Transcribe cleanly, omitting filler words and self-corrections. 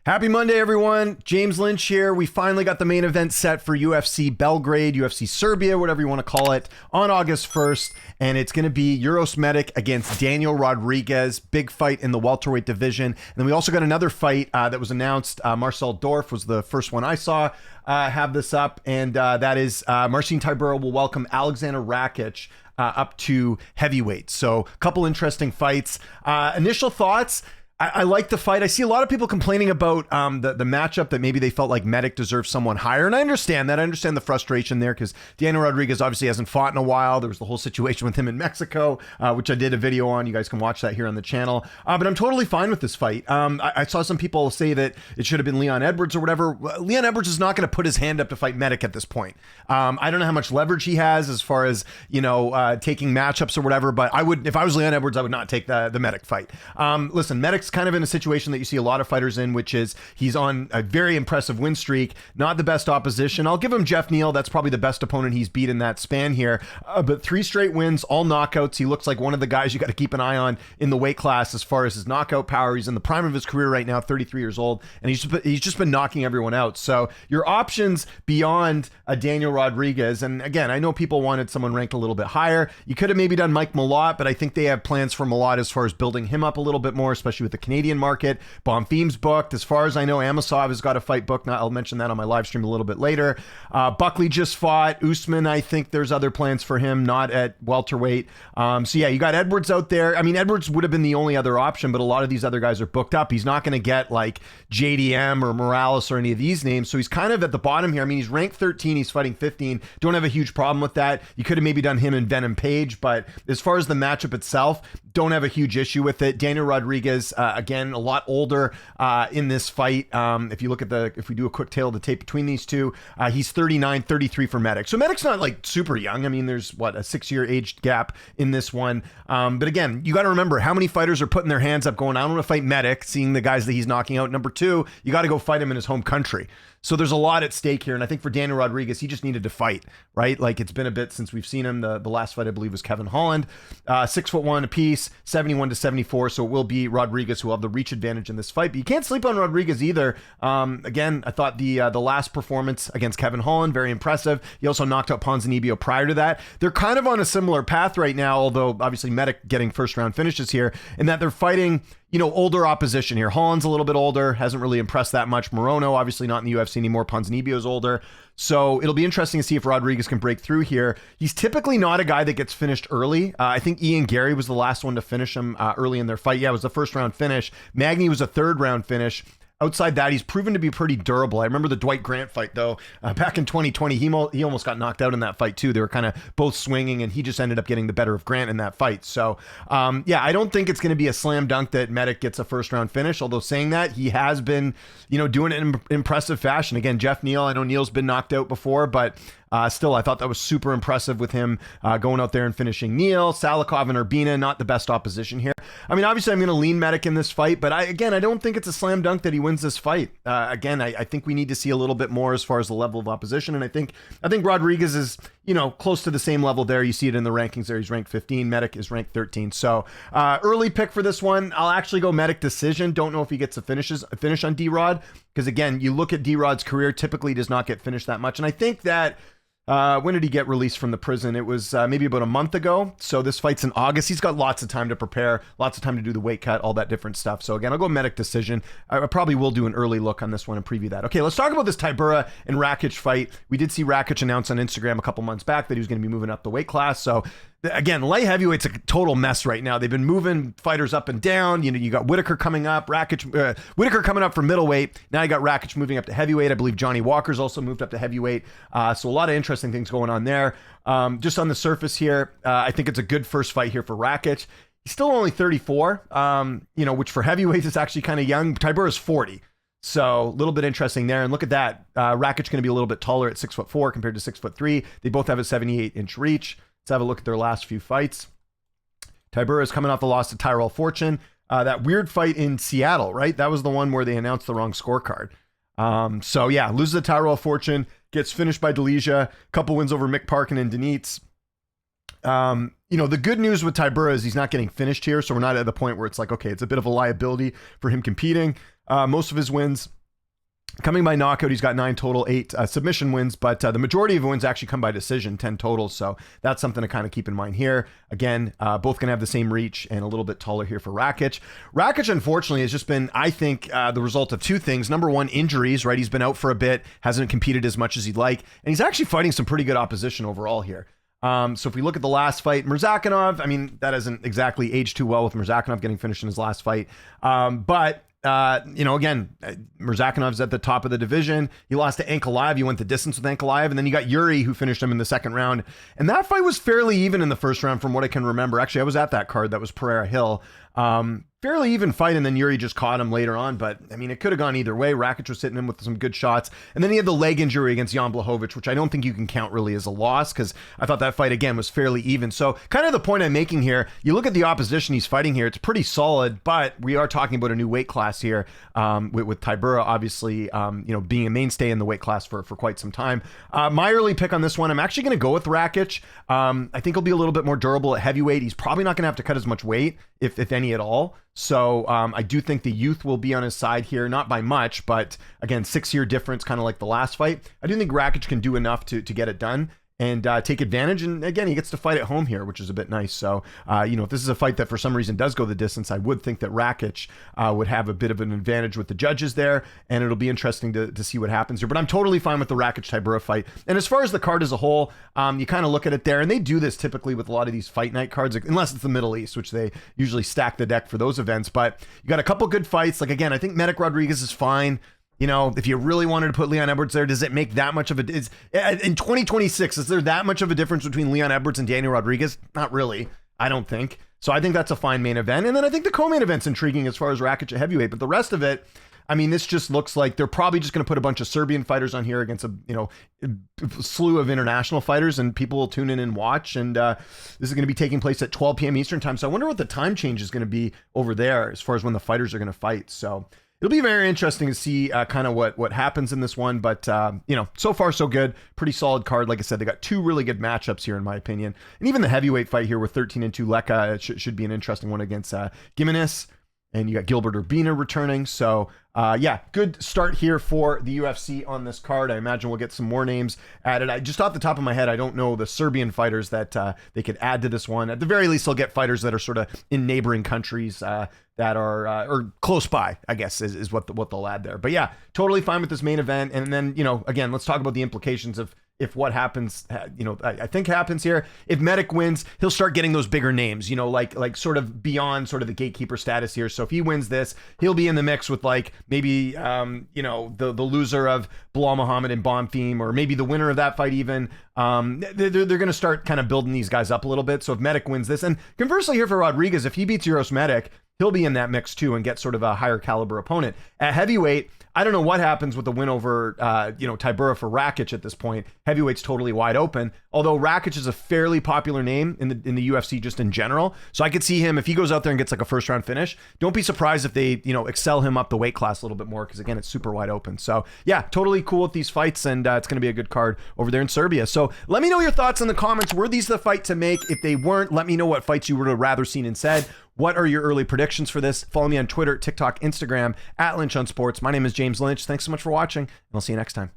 Happy Monday, everyone. James Lynch here. We finally got the main event set for UFC Belgrade, UFC Serbia, whatever you want to call it, on August 1st. And it's going to be Uros Medic against Daniel Rodriguez. Big fight in the welterweight division. And then we also got another fight that was announced. Marcel Dorff was the first one I saw have this up. And that is Marcin Tybura will welcome Alexander Rakic up to heavyweight. So a couple interesting fights. Initial thoughts. I like the fight. I see a lot of people complaining about the matchup, that maybe they felt like Medic deserves someone higher. And I understand that. I understand the frustration there because Daniel Rodriguez obviously hasn't fought in a while. There was the whole situation with him in Mexico, which I did a video on. You guys can watch that here on the channel. But I'm totally fine with this fight. I saw some people say that it should have been Leon Edwards or whatever. Leon Edwards is not going to put his hand up to fight Medic at this point. I don't know how much leverage he has as far as, taking matchups or whatever. But I would, if I was Leon Edwards, I would not take the Medic fight. Listen, Medic's kind of in a situation that you see a lot of fighters in, which is he's on a very impressive win streak, not the best opposition. I'll give him Jeff Neal. That's probably the best opponent he's beat in that span here. But 3 straight wins, all knockouts. He looks like one of the guys you got to keep an eye on in the weight class as far as his knockout power. He's in the prime of his career right now, 33 years old, and he's just been knocking everyone out. So your options beyond a Daniel Rodriguez, and again, I know people wanted someone ranked a little bit higher. You could have maybe done Mike Malott, but I think they have plans for Malott as far as building him up a little bit more, especially with the Canadian market. Bonfim's booked. As far as I know, Amasov has got a fight booked. Now, I'll mention that on my live stream a little bit later. Buckley just fought. Usman, I think there's other plans for him, not at welterweight. So yeah, you got Edwards out there. I mean, Edwards would have been the only other option, but a lot of these other guys are booked up. He's not going to get like JDM or Morales or any of these names. So he's kind of at the bottom here. I mean, he's ranked 13. He's fighting 15. Don't have a huge problem with that. You could have maybe done him and Venom Page, but as far as the matchup itself, don't have a huge issue with it. Daniel Rodriguez, again, a lot older in this fight. If you look at if we do a quick tail of the tape between these two, he's 39, 33 for Medic. So Medic's not like super young. I mean, there's what, a 6-year age gap in this one. But again, you got to remember how many fighters are putting their hands up going, I don't want to fight Medic, seeing the guys that he's knocking out. Number 2, you got to go fight him in his home country. So there's a lot at stake here. And I think for Daniel Rodriguez, he just needed to fight, right? Like it's been a bit since we've seen him. The last fight, I believe, was Kevin Holland. 6'1" apiece, 71-74. So it will be Rodriguez who will have the reach advantage in this fight. But you can't sleep on Rodriguez either. Again, I thought the last performance against Kevin Holland, very impressive. He also knocked out Ponzinibbio prior to that. They're kind of on a similar path right now, although obviously Medic getting first round finishes here, in that they're fighting older opposition here. Holland's a little bit older, hasn't really impressed that much. Morono, obviously not in the UFC anymore. Ponzinibbio's older. So it'll be interesting to see if Rodriguez can break through here. He's typically not a guy that gets finished early. I think Ian Gary was the last one to finish him early in their fight. Yeah, it was the first round finish. Magny was a 3rd round finish. Outside that, he's proven to be pretty durable. I remember the Dwight Grant fight, though. Back in 2020, he almost got knocked out in that fight, too. They were kind of both swinging, and he just ended up getting the better of Grant in that fight. So, yeah, I don't think it's going to be a slam dunk that Medic gets a first-round finish, although saying that, he has been, doing it in impressive fashion. Again, Jeff Neal, I know Neal's been knocked out before, but still, I thought that was super impressive with him going out there and finishing Neal. Salikov and Urbina, not the best opposition here. I mean, obviously, I'm going to lean Medic in this fight, but I don't think it's a slam dunk that he wins this fight. Again, I think we need to see a little bit more as far as the level of opposition, and I think Rodriguez is, close to the same level there. You see it in the rankings there. He's ranked 15. Medic is ranked 13. So early pick for this one. I'll actually go Medic decision. Don't know if he gets a finish on D-Rod, because again, you look at D-Rod's career, typically does not get finished that much, and I think that when did he get released from the prison? It was maybe about a month ago. So this fight's in August. He's got lots of time to prepare, lots of time to do the weight cut, all that different stuff. So again, I'll go Medic decision. I probably will do an early look on this one and preview that. Okay, let's talk about this Tybura and Rakic fight. We did see Rakic announce on Instagram a couple months back that he was going to be moving up the weight class. So again, light heavyweight's a total mess right now. They've been moving fighters up and down. You got Whitaker coming up, Whitaker coming up for middleweight. Now you got Rakic moving up to heavyweight. I believe Johnny Walker's also moved up to heavyweight. So a lot of interesting things going on there. Just on the surface here, I think it's a good first fight here for Rakic. He's still only 34, which for heavyweights is actually kind of young. Tybura's 40. So a little bit interesting there. And look at that. Rakic going to be a little bit taller at 6'4" compared to 6'3". They both have a 78-inch reach. Let's have a look at their last few fights. Tybura is coming off the loss to Tyrell Fortune. That weird fight in Seattle, right? That was the one where they announced the wrong scorecard. So yeah, loses to Tyrell Fortune, gets finished by Delija, couple wins over Mick Parkin and Denitz. The good news with Tybura is he's not getting finished here, so we're not at the point where it's like, okay, it's a bit of a liability for him competing. Most of his wins coming by knockout. He's got 9 total, 8 submission wins, but the majority of wins actually come by decision, 10 total. So that's something to kind of keep in mind here. Again, both going to have the same reach and a little bit taller here for Rakic. Rakic, unfortunately, has just been, I think, the result of 2 things. Number one, injuries, right? He's been out for a bit, hasn't competed as much as he'd like, and he's actually fighting some pretty good opposition overall here. So if we look at the last fight, Murzakanov, I mean, that hasn't exactly aged too well with Murzakanov getting finished in his last fight. But again, Murzakanov's at the top of the division. He lost to Ankalaev. You went the distance with Ankalaev, and then you got Yuri, who finished him in the second round. And that fight was fairly even in the first round from what I can remember. Actually, I was at that card. That was Pereira Hill. Fairly even fight, and then Yuri just caught him later on. But, I mean, it could have gone either way. Rakic was hitting him with some good shots. And then he had the leg injury against Jan Blachowicz, which I don't think you can count really as a loss, because I thought that fight, again, was fairly even. So kind of the point I'm making here, you look at the opposition he's fighting here, it's pretty solid, but we are talking about a new weight class here, with Tybura, obviously, being a mainstay in the weight class for quite some time. My early pick on this one, I'm actually going to go with Rakic. I think he'll be a little bit more durable at heavyweight. He's probably not going to have to cut as much weight, if any at all. So I do think the youth will be on his side here, not by much, but again, 6-year difference, kind of like the last fight. I do think Rakic can do enough to get it done and take advantage. And again, he gets to fight at home here, which is a bit nice. So, if this is a fight that for some reason does go the distance, I would think that Rakic would have a bit of an advantage with the judges there, and it'll be interesting to see what happens here. But I'm totally fine with the Rakic-Tybura fight. And as far as the card as a whole, you kind of look at it there, and they do this typically with a lot of these fight night cards, unless it's the Middle East, which they usually stack the deck for those events. But you got a couple good fights. Like, again, I think Medic Rodriguez is fine. If you really wanted to put Leon Edwards there, does it make that much of a... in 2026, is there that much of a difference between Leon Edwards and Daniel Rodriguez? Not really, I don't think. So I think that's a fine main event. And then I think the co-main event's intriguing as far as Rakic at heavyweight. But the rest of it, I mean, this just looks like they're probably just going to put a bunch of Serbian fighters on here against a slew of international fighters, and people will tune in and watch. And this is going to be taking place at 12 p.m. Eastern time. So I wonder what the time change is going to be over there as far as when the fighters are going to fight. So it'll be very interesting to see kind of what happens in this one. But, so far so good. Pretty solid card. Like I said, they got 2 really good matchups here, in my opinion. And even the heavyweight fight here with 13-2 Leka should be an interesting one against Gimenez. And you got Gilbert Urbina returning. So, good start here for the UFC on this card. I imagine we'll get some more names added. Just off the top of my head, I don't know the Serbian fighters that they could add to this one. At the very least, they'll get fighters that are sort of in neighboring countries that are or close by, I guess, is what they'll add there. But yeah, totally fine with this main event. And then, again, let's talk about the implications of if what happens, I think happens here. If Medic wins, he'll start getting those bigger names, like sort of beyond sort of the gatekeeper status here. So if he wins this, he'll be in the mix with like maybe, the loser of Bilal Muhammad and Bonfim, or maybe the winner of that fight even. They're going to start kind of building these guys up a little bit. So if Medic wins this, and conversely here for Rodriguez, if he beats Uros Medic, he'll be in that mix too and get sort of a higher caliber opponent. At heavyweight, I don't know what happens with the win over, Tybura for Rakic at this point. Heavyweight's totally wide open. Although Rakic is a fairly popular name in the UFC just in general. So I could see him, if he goes out there and gets like a first round finish, don't be surprised if they, excel him up the weight class a little bit more, because again, it's super wide open. So yeah, totally cool with these fights, and it's going to be a good card over there in Serbia. So let me know your thoughts in the comments. Were these the fight to make? If they weren't, let me know what fights you would have rather seen instead. What are your early predictions for this? Follow me on Twitter, TikTok, Instagram, @Lynch on Sports. My name is James Lynch. Thanks so much for watching, and I'll see you next time.